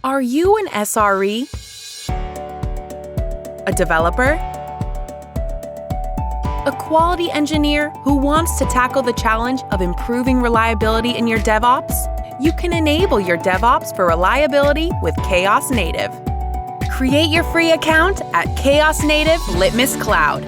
Are you an SRE? A developer? A quality engineer who wants to tackle the challenge of improving reliability in your DevOps? You can enable your DevOps for reliability with Chaos Native. Create your free account at Chaos Native Litmus Cloud.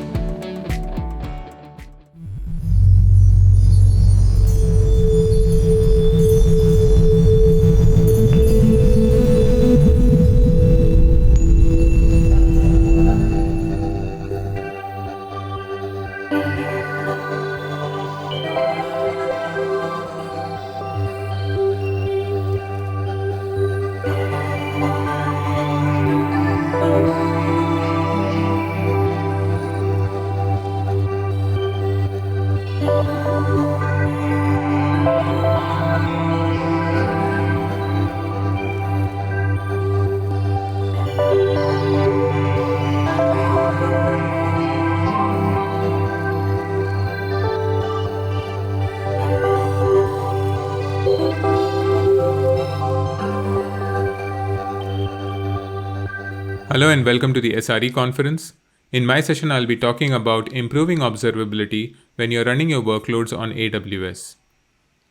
Hello and welcome to the SRE conference. In my session, I'll be talking about improving observability when you're running your workloads on AWS.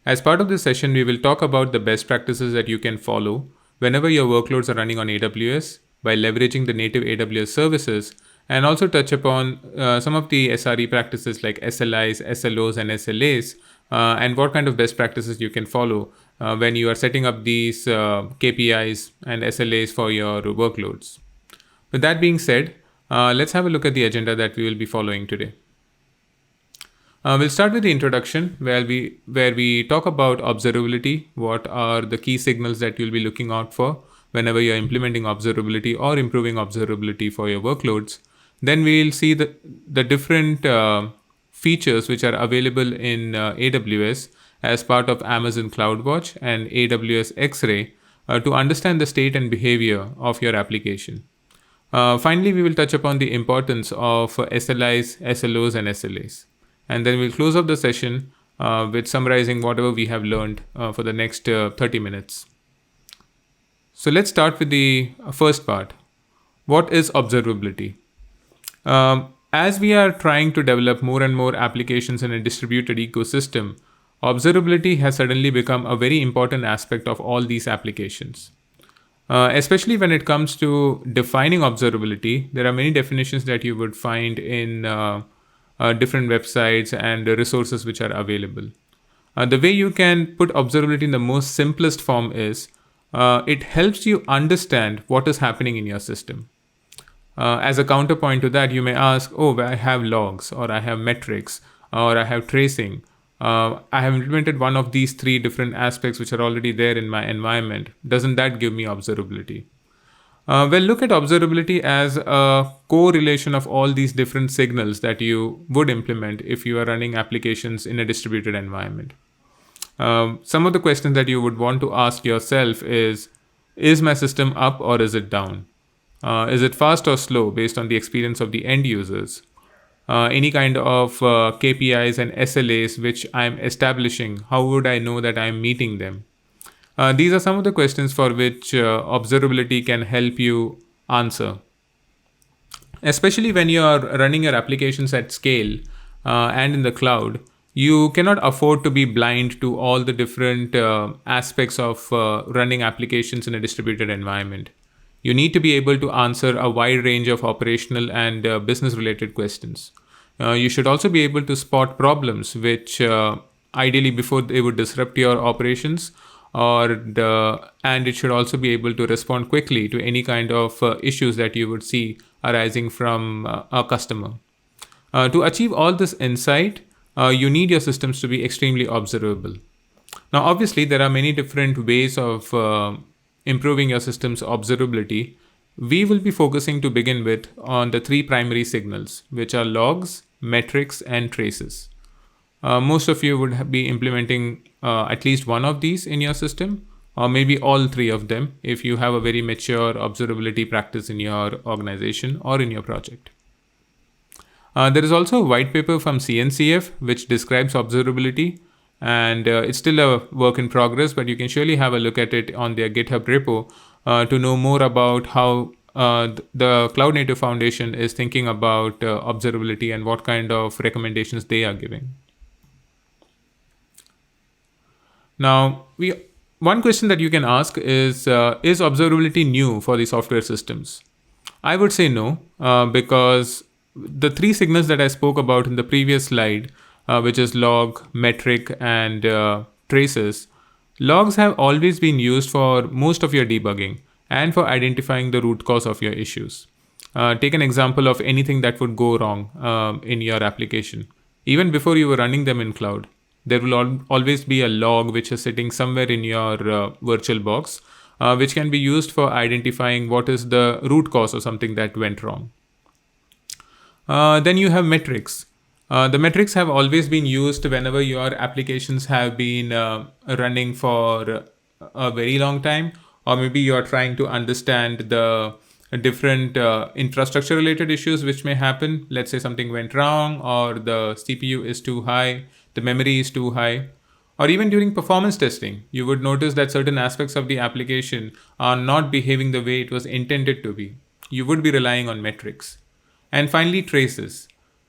As part of this session, we will talk about the best practices that you can follow whenever your workloads are running on AWS by leveraging the native AWS services, and also touch upon some of the SRE practices like SLIs, SLOs, and SLAs, and what kind of best practices you can follow when you are setting up these KPIs and SLAs for your workloads. With that being said, let's have a look at the agenda that we will be following today. We'll start with the introduction, where we talk about observability, what are the key signals that you'll be looking out for whenever you're implementing observability or improving observability for your workloads. Then we'll see the different features which are available in AWS as part of Amazon CloudWatch and AWS X-Ray to understand the state and behavior of your application. Finally, we will touch upon the importance of SLIs, SLOs, and SLAs. And then we'll close off the session with summarizing whatever we have learned for the next 30 minutes. So let's start with the first part. What is observability? As we are trying to develop more and more applications in a distributed ecosystem, observability has suddenly become a very important aspect of all these applications. Especially when it comes to defining observability, there are many definitions that you would find in different websites and resources which are available. The way you can put observability in the most simplest form is it helps you understand what is happening in your system. As a counterpoint to that, you may ask, I have logs, or I have metrics, or I have tracing. I have implemented one of these three different aspects which are already there in my environment. Doesn't that give me observability? Look at observability as a correlation of all these different signals that you would implement if you are running applications in a distributed environment. Some of the questions that you would want to ask yourself is my system up or is it down? Is it fast or slow based on the experience of the end users? Any kind of KPIs and SLAs which I'm establishing, how would I know that I'm meeting them? These are some of the questions for which observability can help you answer. Especially when you are running your applications at scale and in the cloud, you cannot afford to be blind to all the different aspects of running applications in a distributed environment. You need to be able to answer a wide range of operational and business-related questions. You should also be able to spot problems which ideally before they would disrupt your operations, and it should also be able to respond quickly to any kind of issues that you would see arising from a customer. To achieve all this insight, you need your systems to be extremely observable. Now, obviously, there are many different ways of improving your system's observability. We will be focusing to begin with on the three primary signals, which are logs, metrics, and traces. Most of you would be implementing at least one of these in your system, or maybe all three of them if you have a very mature observability practice in your organization or in your project. There is also a white paper from CNCF which describes observability, and it's still a work in progress, but you can surely have a look at it on their GitHub repo, to know more about how the Cloud Native Foundation is thinking about observability and what kind of recommendations they are giving. Now, one question that you can ask is observability new for the software systems? I would say no, because the three signals that I spoke about in the previous slide, which is log, metric, and traces, logs have always been used for most of your debugging and for identifying the root cause of your issues. Take an example of anything that would go wrong in your application. Even before you were running them in cloud, there will always be a log which is sitting somewhere in your virtual box, which can be used for identifying what is the root cause of something that went wrong. Then you have metrics. The metrics have always been used whenever your applications have been running for a very long time, or maybe you're trying to understand the different infrastructure related issues which may happen. Let's say something went wrong, or the CPU is too high, the memory is too high. Or even during performance testing, you would notice that certain aspects of the application are not behaving the way it was intended to be. You would be relying on metrics. And finally, traces.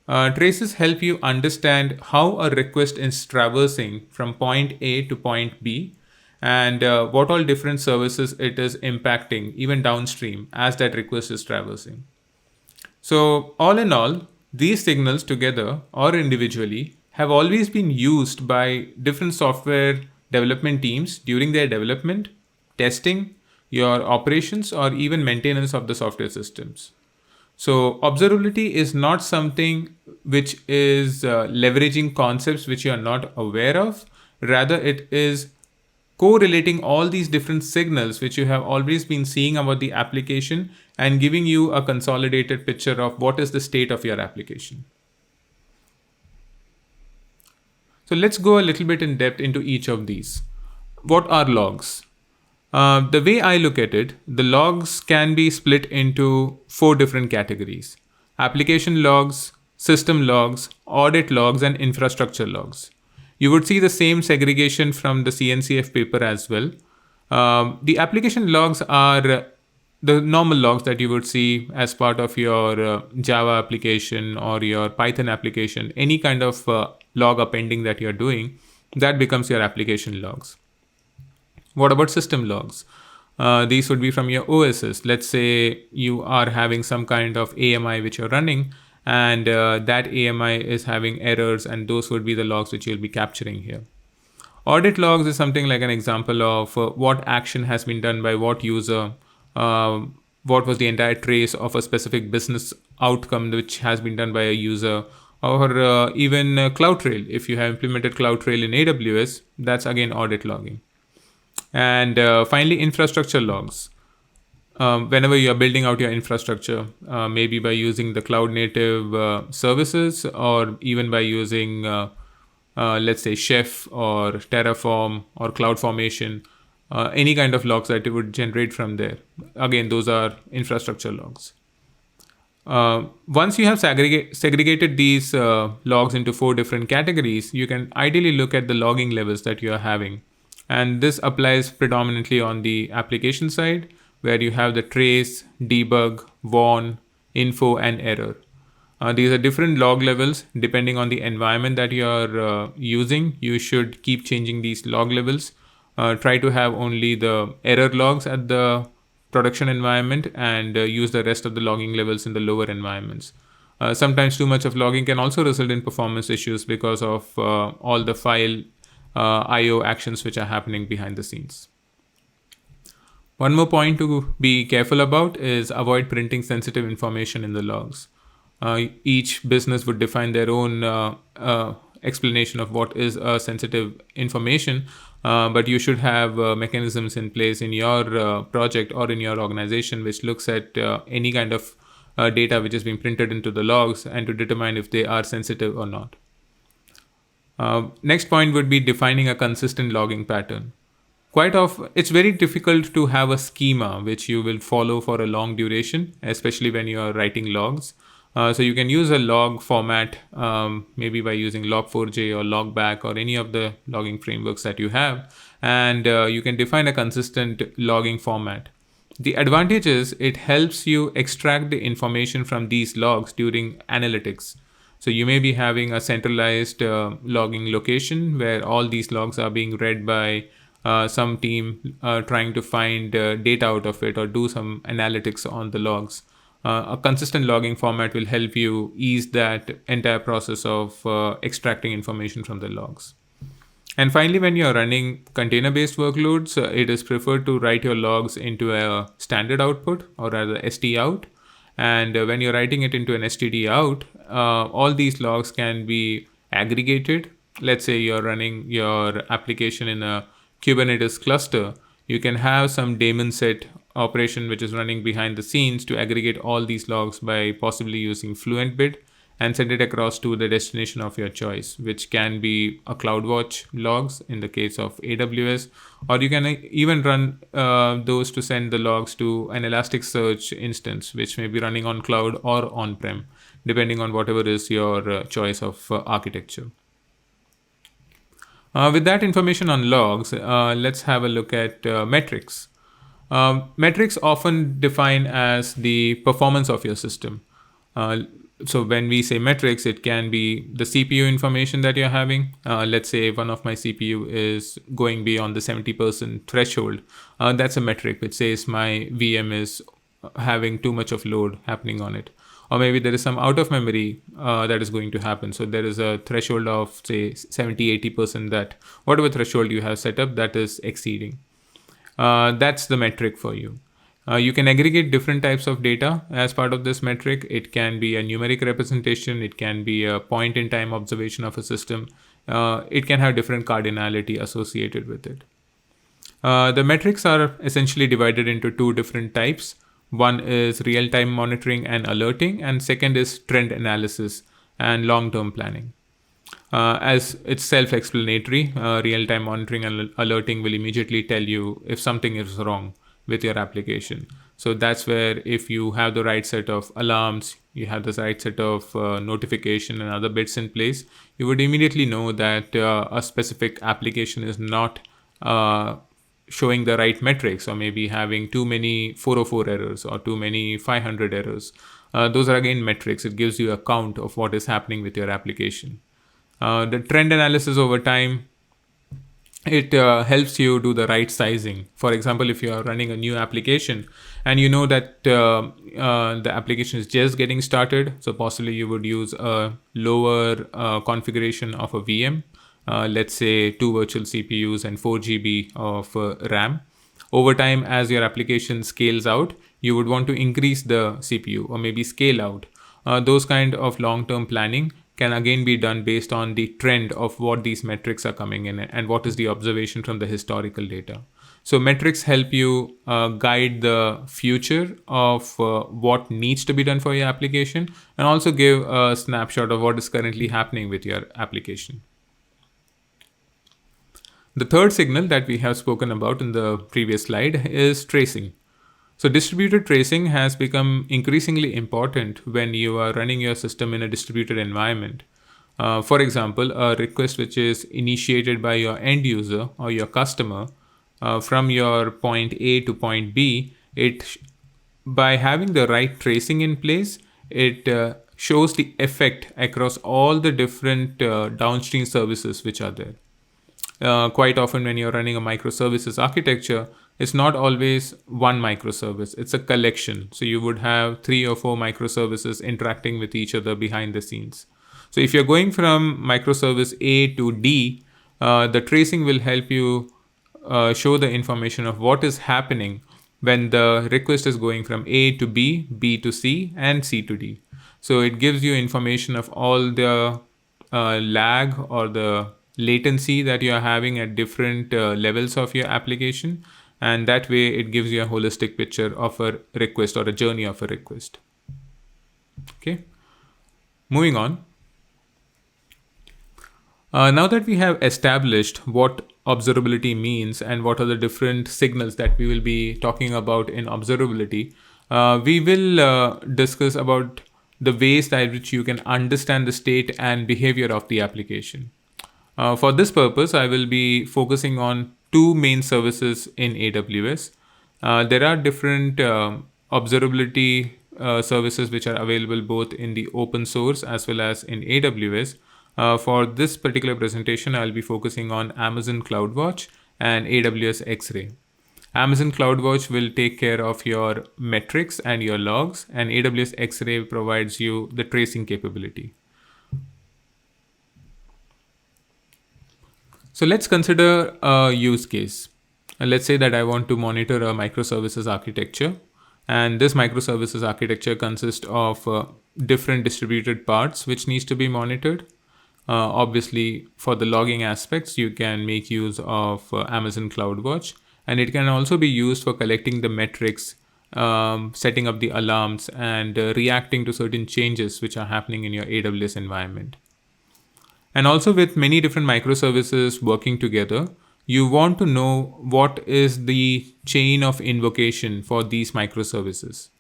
Traces help you understand how a request is traversing from point A to point B, and what all different services it is impacting, even downstream, as that request is traversing. So, all in all, these signals together or individually have always been used by different software development teams during their development, testing, your operations, or even maintenance of the software systems. So observability is not something which is leveraging concepts which you are not aware of. Rather, it is correlating all these different signals which you have always been seeing about the application and giving you a consolidated picture of what is the state of your application. So let's go a little bit in depth into each of these. What are logs? The way I look at it, the logs can be split into 4 different categories: application logs, system logs, audit logs, and infrastructure logs. You would see the same segregation from the CNCF paper as well. The application logs are the normal logs that you would see as part of your Java application or your Python application. Any kind of log appending that you're doing, that becomes your application logs. What about system logs? These would be from your OSs. Let's say you are having some kind of AMI which you're running, and that AMI is having errors, and those would be the logs which you'll be capturing here. Audit logs is something like an example of what action has been done by what user, what was the entire trace of a specific business outcome which has been done by a user, or even CloudTrail. If you have implemented CloudTrail in AWS, that's again audit logging. And finally, infrastructure logs. Whenever you are building out your infrastructure, maybe by using the cloud native services, or even by using, let's say, Chef or Terraform or CloudFormation, any kind of logs that it would generate from there. Again, those are infrastructure logs. Once you have segregated these logs into 4 different categories, you can ideally look at the logging levels that you are having. And this applies predominantly on the application side, where you have the trace, debug, warn, info, and error. These are different log levels depending on the environment that you are using. You should keep changing these log levels. Try to have only the error logs at the production environment, and use the rest of the logging levels in the lower environments. Sometimes too much of logging can also result in performance issues because of all the file IO actions which are happening behind the scenes. One more point to be careful about is avoid printing sensitive information in the logs. Each business would define their own explanation of what is sensitive information, but you should have mechanisms in place in your project or in your organization which looks at any kind of data which is being printed into the logs and to determine if they are sensitive or not. Next point would be defining a consistent logging pattern. Quite often, it's very difficult to have a schema which you will follow for a long duration, especially when you are writing logs. So you can use a log format, maybe by using Log4j or Logback or any of the logging frameworks that you have, and you can define a consistent logging format. The advantage is it helps you extract the information from these logs during analytics. So you may be having a centralized logging location where all these logs are being read by some team trying to find data out of it or do some analytics on the logs. A consistent logging format will help you ease that entire process of extracting information from the logs. And finally, when you're running container-based workloads, it is preferred to write your logs into a standard output or rather ST out. And when you're writing it into an STD out, all these logs can be aggregated. Let's say you're running your application in a Kubernetes cluster. You can have some daemon set operation which is running behind the scenes to aggregate all these logs by possibly using FluentBit and send it across to the destination of your choice, which can be a CloudWatch logs in the case of AWS, or you can even run those to send the logs to an Elasticsearch instance, which may be running on cloud or on-prem, depending on whatever is your choice of architecture. With that information on logs, let's have a look at metrics. Metrics often define as the performance of your system. So when we say metrics, it can be the CPU information that you're having. Let's say one of my CPU is going beyond the 70% threshold. That's a metric which says my VM is having too much of load happening on it. Or maybe there is some out of memory that is going to happen. So there is a threshold of say 70-80% that whatever threshold you have set up, that is exceeding. That's the metric for you. You can aggregate different types of data as part of this metric. It can be a numeric representation. It can be a point in time observation of a system. It can have different cardinality associated with it. The metrics are essentially divided into two different types. One is real-time monitoring and alerting, and second is trend analysis and long-term planning. As it's self-explanatory, real-time monitoring and alerting will immediately tell you if something is wrong with your application. So that's where if you have the right set of alarms, you have the right set of notification and other bits in place, you would immediately know that a specific application is not showing the right metrics, or maybe having too many 404 errors or too many 500 errors. Those are again metrics. It gives you a count of what is happening with your application. The trend analysis over time, it helps you do the right sizing. For example, if you are running a new application and you know that the application is just getting started, so possibly you would use a lower configuration of a VM, let's say 2 virtual CPUs and 4 GB of RAM. Over time, as your application scales out, you would want to increase the CPU or maybe scale out. Those kind of long-term planning can again be done based on the trend of what these metrics are coming in and what is the observation from the historical data. So metrics help you guide the future of what needs to be done for your application, and also give a snapshot of what is currently happening with your application. The third signal that we have spoken about in the previous slide is tracing. So distributed tracing has become increasingly important when you are running your system in a distributed environment. For example, a request which is initiated by your end user or your customer from your point A to point B, by having the right tracing in place, it shows the effect across all the different downstream services which are there. Quite often when you're running a microservices architecture, it's not always one microservice, it's a collection. So you would have 3 or 4 microservices interacting with each other behind the scenes. So if you're going from microservice A to D, the tracing will help you show the information of what is happening when the request is going from A to B, B to C, and C to D. So it gives you information of all the lag or the latency that you are having at different levels of your application, and that way it gives you a holistic picture of a request or a journey of a request. Okay, moving on. Now that we have established what observability means and what are the different signals that we will be talking about in observability, we will discuss about the ways by which you can understand the state and behavior of the application. For this purpose, I will be focusing on 2 main services in AWS. There are different observability services which are available both in the open source as well as in AWS. For this particular presentation, I'll be focusing on Amazon CloudWatch and AWS X-Ray. Amazon CloudWatch will take care of your metrics and your logs, and AWS X-Ray provides you the tracing capability. So let's consider a use case. Let's say that I want to monitor a microservices architecture, and this microservices architecture consists of different distributed parts which needs to be monitored. Obviously, for the logging aspects, you can make use of Amazon CloudWatch, and it can also be used for collecting the metrics, setting up the alarms, and reacting to certain changes which are happening in your AWS environment. And also, with many different microservices working together, you want to know what is the chain of invocation for these microservices.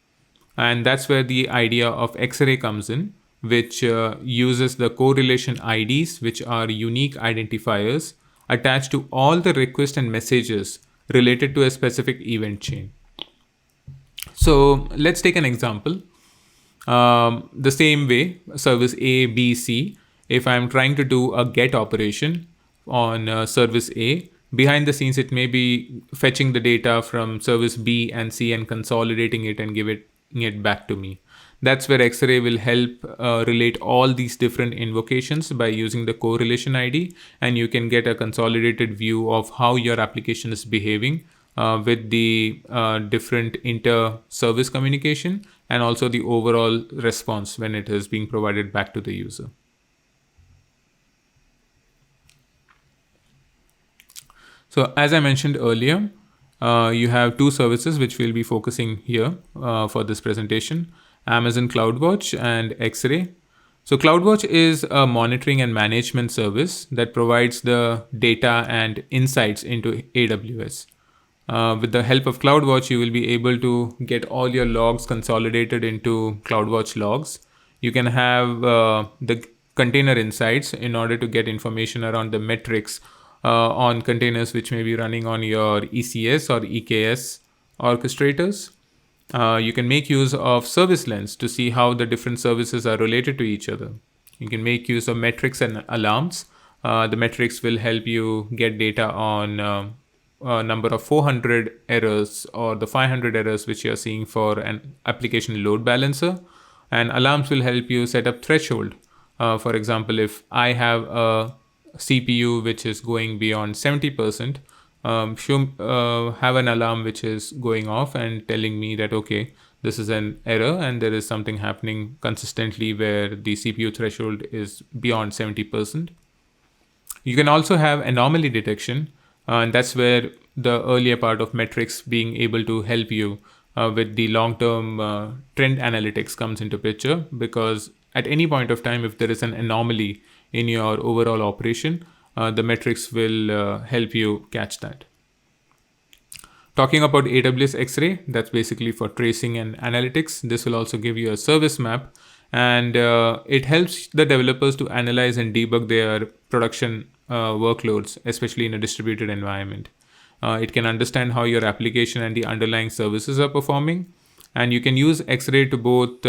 And that's where the idea of X-Ray comes in, which uses the correlation IDs, which are unique identifiers attached to all the requests and messages related to a specific event chain. So let's take an example. The same way, service A, B, C, if I'm trying to do a get operation on service A, behind the scenes, it may be fetching the data from service B and C and consolidating it and giving it back to me. That's where X-Ray will help relate all these different invocations by using the correlation ID, and you can get a consolidated view of how your application is behaving with the different inter-service communication and also the overall response when it is being provided back to the user. So as I mentioned earlier, you have two services which we'll be focusing here for this presentation: Amazon CloudWatch and X-Ray. So CloudWatch is a monitoring and management service that provides the data and insights into AWS. With the help of CloudWatch, you will be able to get all your logs consolidated into CloudWatch logs. You can have the container insights in order to get information around the metrics on containers which may be running on your ECS or EKS orchestrators. You can make use of Service Lens to see how the different services are related to each other. You can make use of metrics and alarms. The metrics will help you get data on a number of 400 errors or the 500 errors which you're seeing for an application load balancer. And alarms will help you set up threshold. For example, if I have a CPU which is going beyond 70%, have an alarm which is going off and telling me that, okay, this is an error and there is something happening consistently where the CPU threshold is beyond 70%. You can also have anomaly detection, and that's where the earlier part of metrics being able to help you with the long-term trend analytics comes into picture, because at any point of time, if there is an anomaly in your overall operation, the metrics will help you catch that. Talking about AWS X-Ray, that's basically for tracing and analytics. This will also give you a service map, and it helps the developers to analyze and debug their production workloads, especially in a distributed environment. It can understand how your application and the underlying services are performing. And you can use X-Ray to both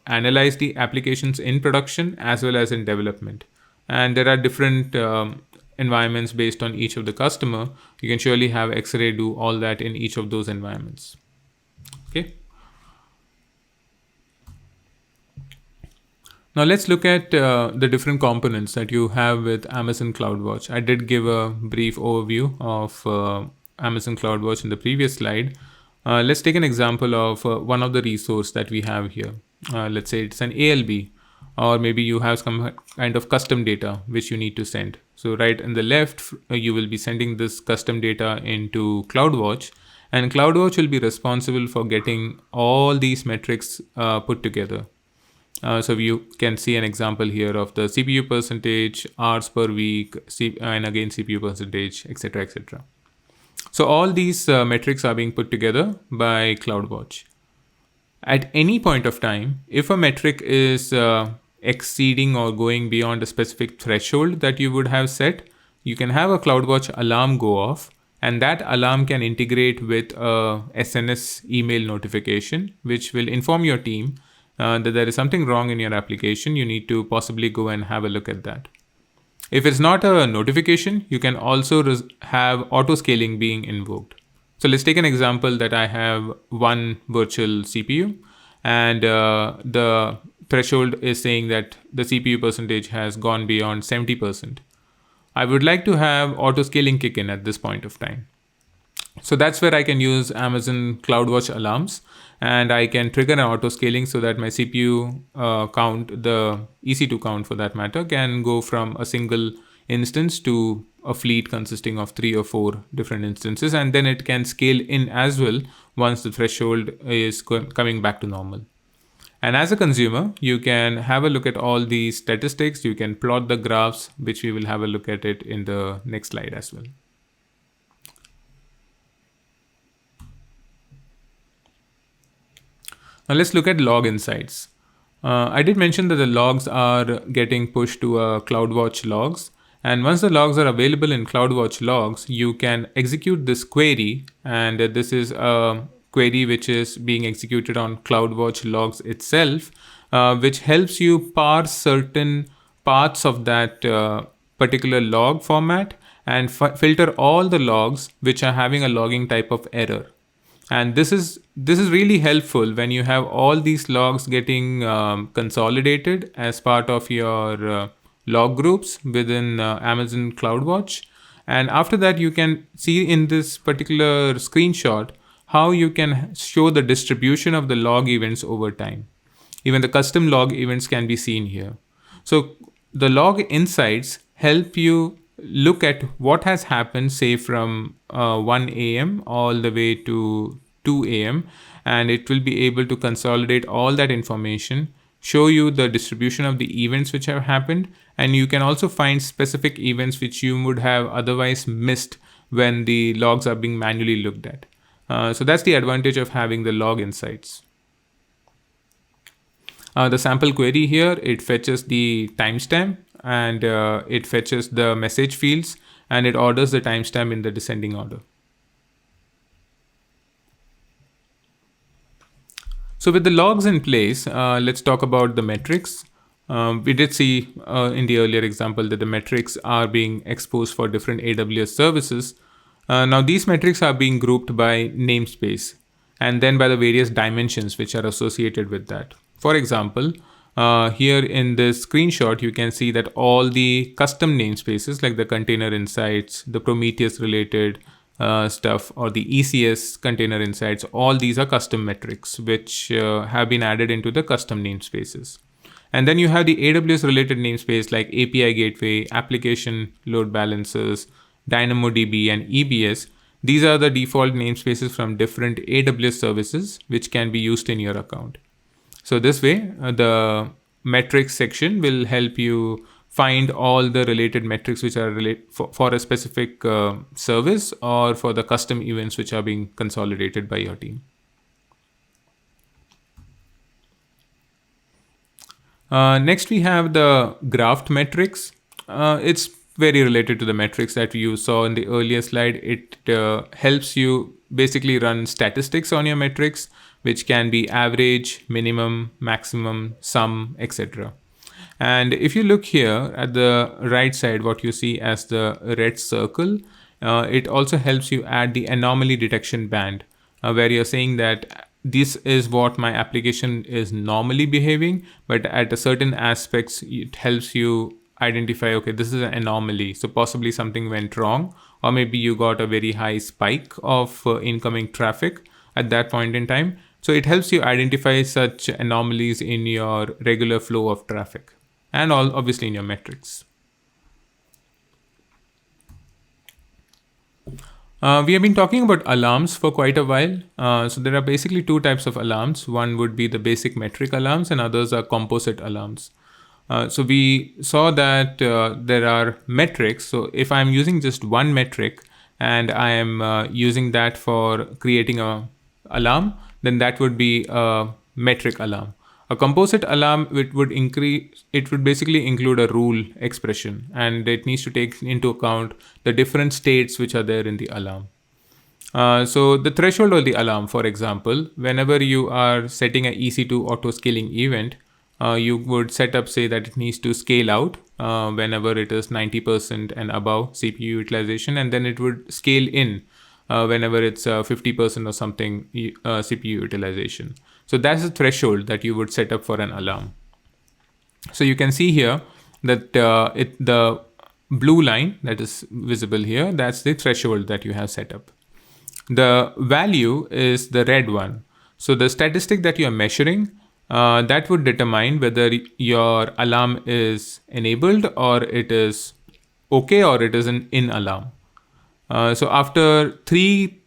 analyze the applications in production as well as in development. And there are different environments based on each of the customer. You can surely have X-Ray do all that in each of those environments. Okay. Now let's look at the different components that you have with Amazon CloudWatch. I did give a brief overview of Amazon CloudWatch in the previous slide. Let's take an example of one of the resource that we have here. Let's say it's an ALB, or maybe you have some kind of custom data which you need to send. So right in the left, you will be sending this custom data into CloudWatch, and CloudWatch will be responsible for getting all these metrics put together. So you can see an example here of the CPU percentage, hours per week, and again CPU percentage, etc., etc. So all these metrics are being put together by CloudWatch. At any point of time, if a metric is exceeding or going beyond a specific threshold that you would have set, you can have a CloudWatch alarm go off, And that alarm can integrate with a SNS email notification, which will inform your team that there is something wrong in your application. You need to possibly go and have a look at that. If it's not a notification, you can also have auto scaling being invoked. So let's take an example that I have one virtual CPU and the threshold is saying that the CPU percentage has gone beyond 70%. I would like to have auto scaling kick in at this point of time. So that's where I can use Amazon CloudWatch alarms, and I can trigger an auto scaling so that my CPU count, the EC2 count for that matter, can go from a single instance to a fleet consisting of 3 or 4 different instances, and then it can scale in as well once the threshold is coming back to normal. And as a consumer, you can have a look at all these statistics. You can plot the graphs, which we will have a look at it in the next slide as well. Now let's look at log insights. I did mention that the logs are getting pushed to CloudWatch logs. And once the logs are available in CloudWatch logs, you can execute this query. And this is a query which is being executed on CloudWatch logs itself, which helps you parse certain parts of that particular log format and filter all the logs which are having a logging type of error. And this is really helpful when you have all these logs getting consolidated as part of your log groups within Amazon CloudWatch. And after that, you can see in this particular screenshot how you can show the distribution of the log events over time. Even the custom log events can be seen here. So the log insights help you look at what has happened, say from 1 a.m. all the way to 2 a.m. and it will be able to consolidate all that information, show you the distribution of the events which have happened, and you can also find specific events which you would have otherwise missed when the logs are being manually looked at. So that's the advantage of having the log insights. The sample query here, it fetches the timestamp and it fetches the message fields and it orders the timestamp in the descending order. So with the logs in place, let's talk about the metrics. We did see in the earlier example that the metrics are being exposed for different AWS services. Now these metrics are being grouped by namespace and then by the various dimensions which are associated with that. For example, here in this screenshot, you can see that all the custom namespaces like the container insights, the Prometheus related stuff, or the ECS container insights, all these are custom metrics which have been added into the custom namespaces. And then you have the AWS related namespace like API gateway, application load balancers, DynamoDB and EBS. These are the default namespaces from different AWS services which can be used in your account. So this way, the metrics section will help you find all the related metrics which are for a specific service or for the custom events which are being consolidated by your team. Next, we have the graphed metrics. It's very related to the metrics that you saw in the earlier slide. It helps you basically run statistics on your metrics, which can be average, minimum, maximum, sum, etc. And if you look here at the right side, what you see as the red circle, it also helps you add the anomaly detection band, where you're saying that this is what my application is normally behaving, but at a certain aspects, it helps you identify, okay, this is an anomaly. So possibly something went wrong, or maybe you got a very high spike of incoming traffic at that point in time. So it helps you identify such anomalies in your regular flow of traffic and obviously in your metrics. We have been talking about alarms for quite a while. So there are basically two types of alarms. One would be the basic metric alarms and others are composite alarms. So we saw that there are metrics. So if I'm using just one metric and I am using that for creating an alarm, then that would be a metric alarm. A composite alarm, it would basically include a rule expression, and it needs to take into account the different states which are there in the alarm. So the threshold or the alarm, for example, whenever you are setting an EC2 auto scaling event, you would set up, say, that it needs to scale out whenever it is 90% and above CPU utilization, and then it would scale in whenever it's 50% or something CPU utilization. So that's the threshold that you would set up for an alarm. So you can see here that the blue line that is visible here, that's the threshold that you have set up. The value is the red one. So the statistic that you are measuring, that would determine whether your alarm is enabled or it is okay or it is an in alarm. So after 3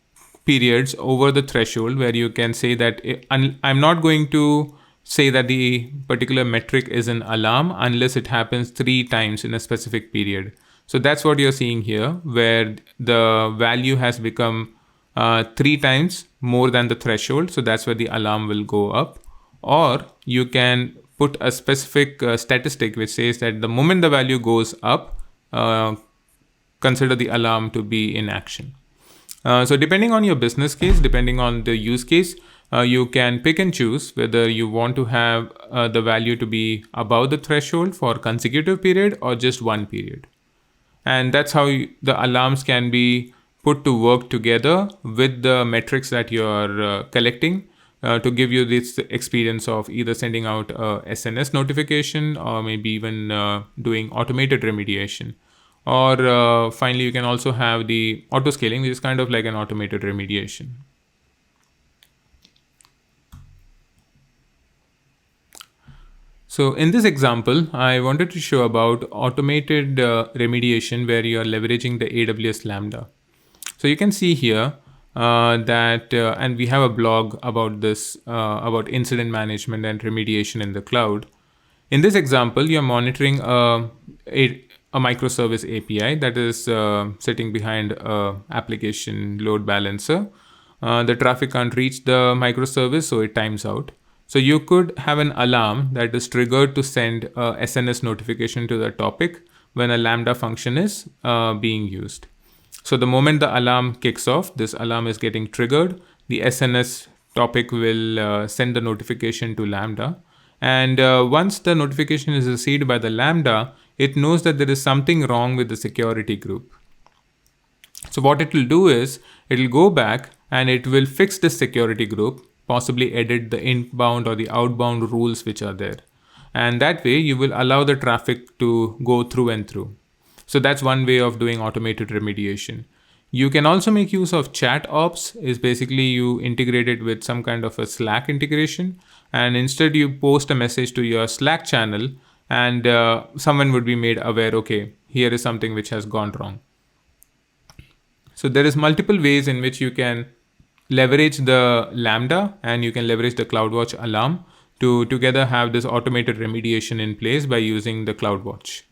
periods over the threshold where you can say that I'm not going to say that the particular metric is an alarm unless it happens 3 times in a specific period. So that's what you're seeing here, where the value has become 3 times more than the threshold. So that's where the alarm will go up. Or you can put a specific statistic which says that the moment the value goes up, consider the alarm to be in action. So depending on your business case, depending on the use case, you can pick and choose whether you want to have the value to be above the threshold for consecutive period or just one period. And that's how the alarms can be put to work together with the metrics that you're collecting to give you this experience of either sending out a SNS notification or maybe even doing automated remediation. Or finally, you can also have the auto scaling, which is kind of like an automated remediation. So in this example, I wanted to show about automated remediation where you are leveraging the AWS Lambda. So you can see here that, and we have a blog about this, about incident management and remediation in the cloud. In this example, you're monitoring a microservice API that is sitting behind an application load balancer. The traffic can't reach the microservice, so it times out. So you could have an alarm that is triggered to send a SNS notification to the topic when a Lambda function is being used. So the moment the alarm kicks off, this alarm is getting triggered, the SNS topic will send the notification to Lambda. And once the notification is received by the Lambda, it knows that there is something wrong with the security group. So what it will do is, it will go back and it will fix this security group, possibly edit the inbound or the outbound rules which are there. And that way you will allow the traffic to go through and through. So that's one way of doing automated remediation. You can also make use of chat ops. Is basically you integrate it with some kind of a Slack integration, and instead you post a message to your Slack channel and someone would be made aware, okay, here is something which has gone wrong. So there is multiple ways in which you can leverage the Lambda and you can leverage the CloudWatch alarm to together have this automated remediation in place by using the CloudWatch.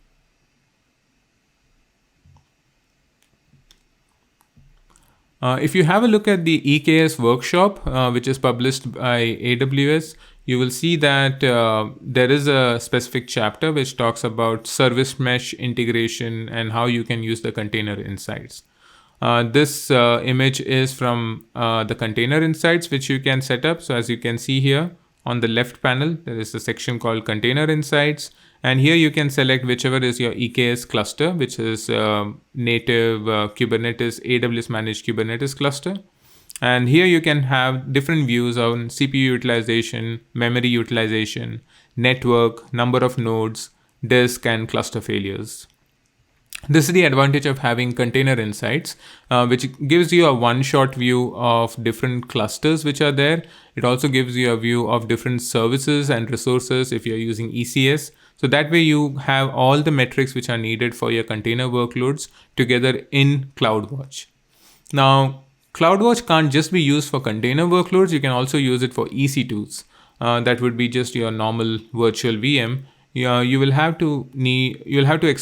If you have a look at the EKS workshop, which is published by AWS, you will see that there is a specific chapter which talks about service mesh integration and how you can use the container insights. This image is from the container insights, which you can set up. So as you can see here on the left panel, there is a section called container insights. And here you can select whichever is your EKS cluster, which is native Kubernetes, AWS managed Kubernetes cluster. And here you can have different views on CPU utilization, memory utilization, network, number of nodes, disk, and cluster failures. This is the advantage of having container insights, which gives you a one-shot view of different clusters which are there. It also gives you a view of different services and resources if you're using ECS. So that way you have all the metrics which are needed for your container workloads together in CloudWatch. Now, CloudWatch can't just be used for container workloads. You can also use it for EC2s. That would be just your normal virtual VM. You'll have to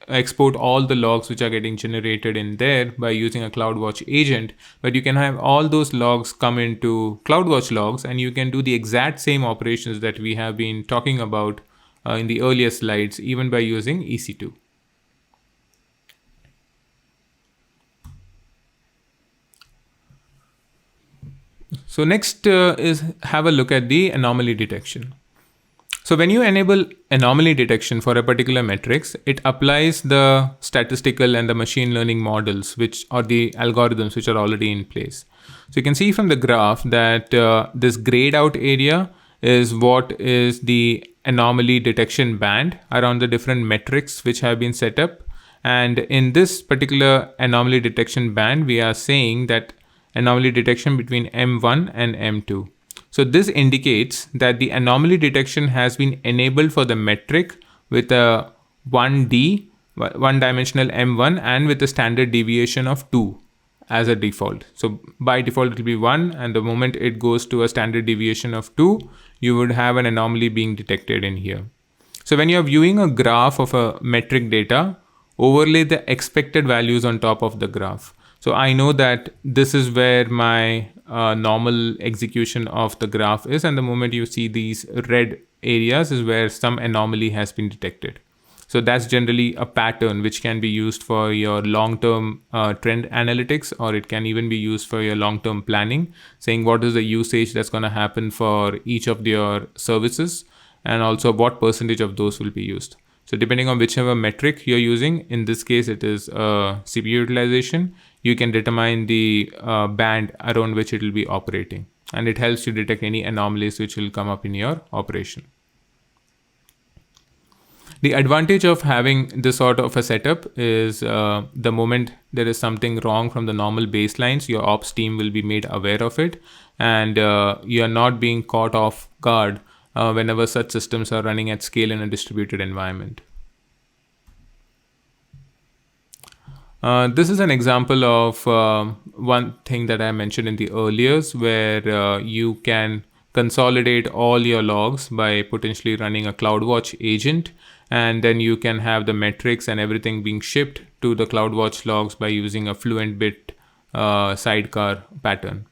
export all the logs which are getting generated in there by using a CloudWatch agent, but you can have all those logs come into CloudWatch logs and you can do the exact same operations that we have been talking about in the earlier slides, even by using EC2. So next is have a look at the anomaly detection. So when you enable anomaly detection for a particular metrics, it applies the statistical and the machine learning models, which are the algorithms which are already in place. So you can see from the graph that this grayed out area is what is the anomaly detection band around the different metrics which have been set up. And in this particular anomaly detection band, we are saying that anomaly detection between M1 and M2. So this indicates that the anomaly detection has been enabled for the metric with a 1D, one-dimensional M1, and with a standard deviation of 2 as a default. So by default it will be 1, and the moment it goes to a standard deviation of 2, you would have an anomaly being detected in here. So when you're viewing a graph of a metric data, overlay the expected values on top of the graph. So I know that this is where my normal execution of the graph is, and the moment you see these red areas is where some anomaly has been detected. So that's generally a pattern which can be used for your long-term trend analytics, or it can even be used for your long-term planning, saying what is the usage that's going to happen for each of your services, and also what percentage of those will be used. So depending on whichever metric you're using, in this case it is CPU utilization, you can determine the band around which it will be operating, and it helps you detect any anomalies which will come up in your operation. The advantage of having this sort of a setup is the moment there is something wrong from the normal baselines, your ops team will be made aware of it, and you are not being caught off guard whenever such systems are running at scale in a distributed environment. This is an example of one thing that I mentioned in the earliers, where you can consolidate all your logs by potentially running a CloudWatch agent, and then you can have the metrics and everything being shipped to the CloudWatch logs by using a FluentBit sidecar pattern.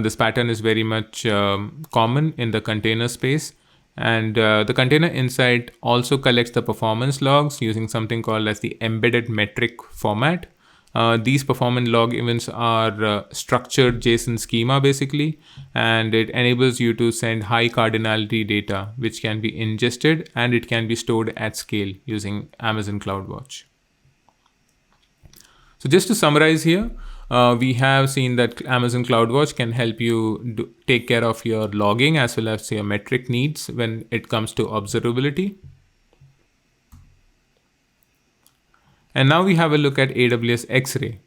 This pattern is very much common in the container space, and the Container Insight also collects the performance logs using something called as the embedded metric format. These performance log events are structured JSON schema basically, and it enables you to send high cardinality data which can be ingested, and it can be stored at scale using Amazon CloudWatch. So just to summarize here, we have seen that Amazon CloudWatch can help you take care of your logging as well as your metric needs when it comes to observability. And now we have a look at AWS X-Ray.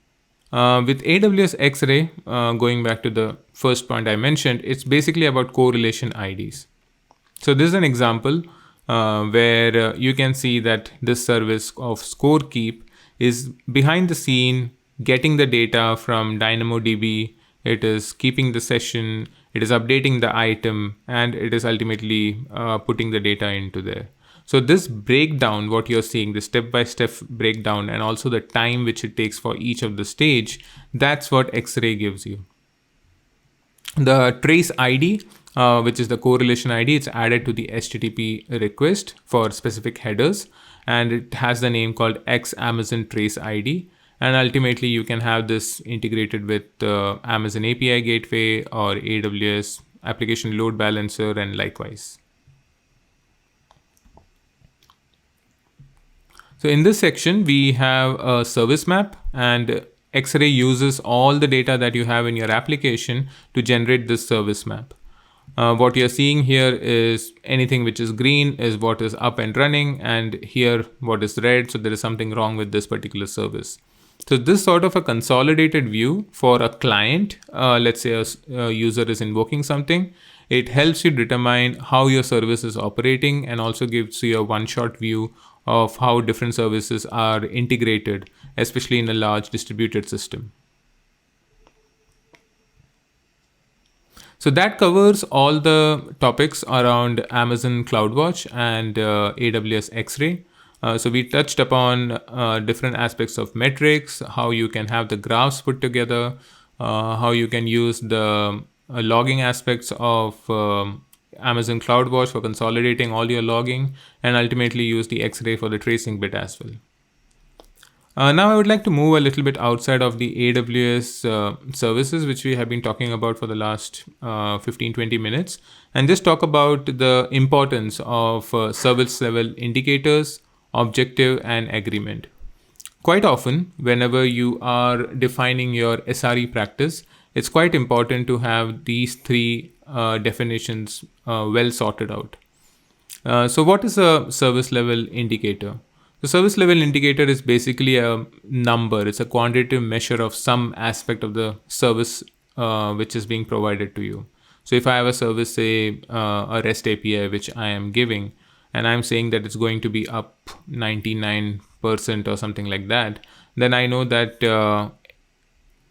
With AWS X-Ray, going back to the first point I mentioned, it's basically about correlation IDs. So this is an example where you can see that this service of ScoreKeep is behind the scene getting the data from DynamoDB. It is keeping the session, it is updating the item, and it is ultimately putting the data into there. So this breakdown, what you're seeing, the step-by-step breakdown, and also the time which it takes for each of the stage, that's what X-Ray gives you. The trace ID, which is the correlation ID, it's added to the HTTP request for specific headers, and it has the name called X Amazon Trace ID. And ultimately, you can have this integrated with Amazon API Gateway or AWS Application Load Balancer, and likewise. So in this section, we have a service map, and X-Ray uses all the data that you have in your application to generate this service map. What you're seeing here is anything which is green is what is up and running, and here what is red, so there is something wrong with this particular service. So this sort of a consolidated view for a client, let's say a user is invoking something, it helps you determine how your service is operating, and also gives you a one-shot view of how different services are integrated, especially in a large distributed system. So that covers all the topics around Amazon CloudWatch and AWS X-Ray. So we touched upon different aspects of metrics, how you can have the graphs put together, how you can use the logging aspects of Amazon CloudWatch for consolidating all your logging, and ultimately use the X-Ray for the tracing bit as well. Now I would like to move a little bit outside of the AWS services, which we have been talking about for the last 15-20 minutes, and just talk about the importance of service level indicators, objective, and agreement. Quite often, whenever you are defining your SRE practice, it's quite important to have these three definitions well sorted out. So what is a service level indicator? The service level indicator is basically a number. It's a quantitative measure of some aspect of the service which is being provided to you. So if I have a service, say a REST API, which I am giving, and I'm saying that it's going to be up 99% or something like that, then I know that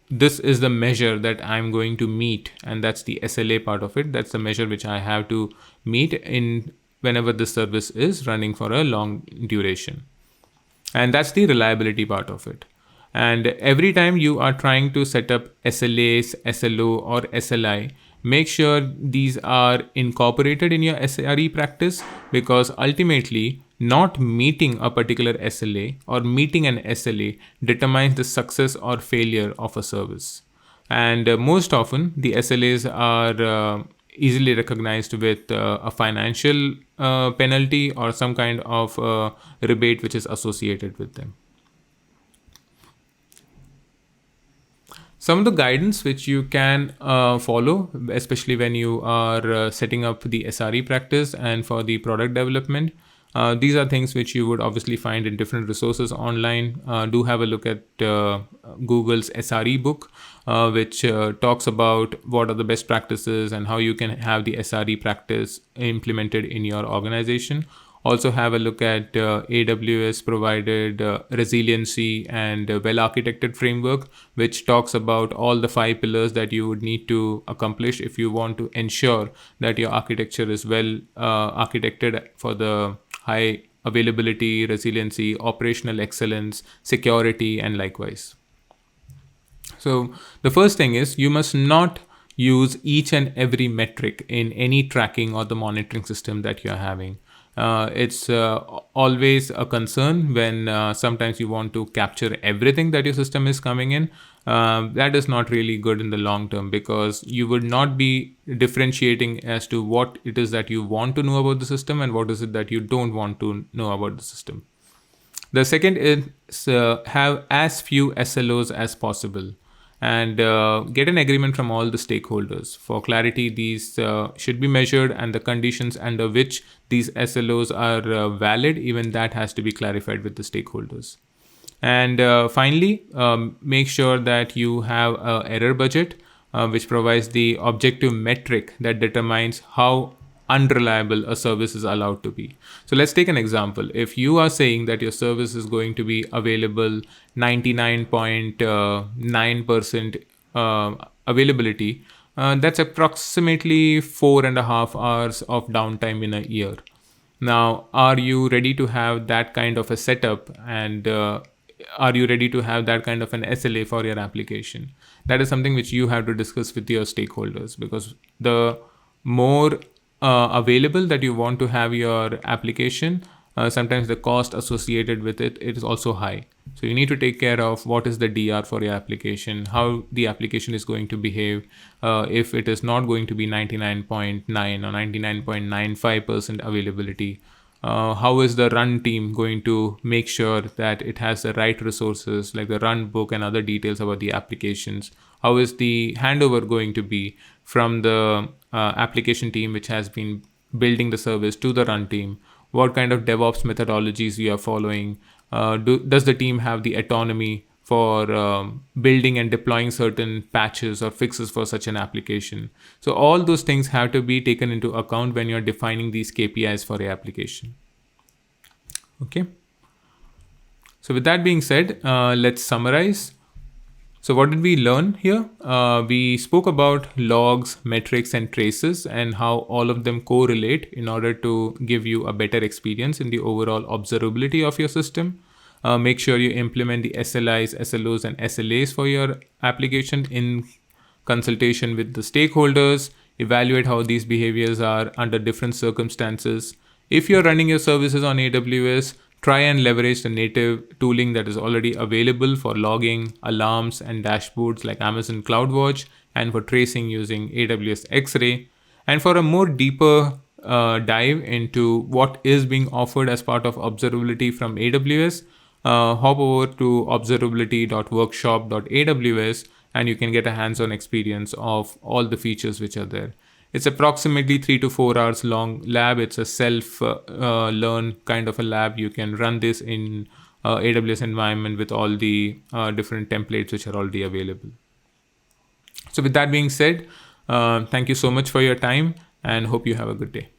this is the measure that I'm going to meet, and that's the SLA part of it. That's the measure which I have to meet in whenever the service is running for a long duration. And that's the reliability part of it. And every time you are trying to set up SLAs, SLO, or SLI, make sure these are incorporated in your SRE practice, because ultimately not meeting a particular SLA or meeting an SLA determines the success or failure of a service. And most often the SLAs are easily recognized with a financial penalty or some kind of rebate which is associated with them. Some of the guidance which you can follow, especially when you are setting up the SRE practice and for the product development, these are things which you would obviously find in different resources online. Do have a look at Google's SRE book, which talks about what are the best practices and how you can have the SRE practice implemented in your organization. Also have a look at AWS provided resiliency and well-architected framework, which talks about all the 5 pillars that you would need to accomplish if you want to ensure that your architecture is well architected for the high availability, resiliency, operational excellence, security, and likewise. So the first thing is you must not use each and every metric in any tracking or the monitoring system that you're having. It's always a concern when sometimes you want to capture everything that your system is coming in. That is not really good in the long term, because you would not be differentiating as to what it is that you want to know about the system and what is it that you don't want to know about the system. The second is have as few SLOs as possible, and get an agreement from all the stakeholders. For clarity, these should be measured, and the conditions under which these SLOs are valid, even that has to be clarified with the stakeholders. And finally, make sure that you have an error budget, which provides the objective metric that determines how unreliable a service is allowed to be. So let's take an example. If you are saying that your service is going to be available 99.9% availability, that's approximately 4.5 hours of downtime in a year. Now, are you ready to have that kind of a setup, and are you ready to have that kind of an SLA for your application? That is something which you have to discuss with your stakeholders, because the more available that you want to have your application, sometimes the cost associated with it is also high. So you need to take care of what is the DR for your application, how the application is going to behave if it is not going to be 99.9 or 99.95% availability. How is the run team going to make sure that it has the right resources, like the run book and other details about the applications? How is the handover going to be from the application team which has been building the service to the run team? What kind of DevOps methodologies you are following? Does the team have the autonomy for building and deploying certain patches or fixes for such an application? So all those things have to be taken into account when you're defining these KPIs for your application. Okay. So with that being said, let's summarize. So what did we learn here? We spoke about logs, metrics, and traces, and how all of them correlate in order to give you a better experience in the overall observability of your system. Make sure you implement the SLIs, SLOs, and SLAs for your application in consultation with the stakeholders. Evaluate how these behaviors are under different circumstances. If you're running your services on AWS, try and leverage the native tooling that is already available for logging, alarms, and dashboards like Amazon CloudWatch, and for tracing using AWS X-Ray. And for a more deeper dive into what is being offered as part of observability from AWS, hop over to observability.workshop.aws and you can get a hands-on experience of all the features which are there. It's approximately 3 to 4 hours long lab. It's a self-learn kind of a lab. You can run this in AWS environment with all the different templates which are already available. So with that being said, thank you so much for your time and hope you have a good day.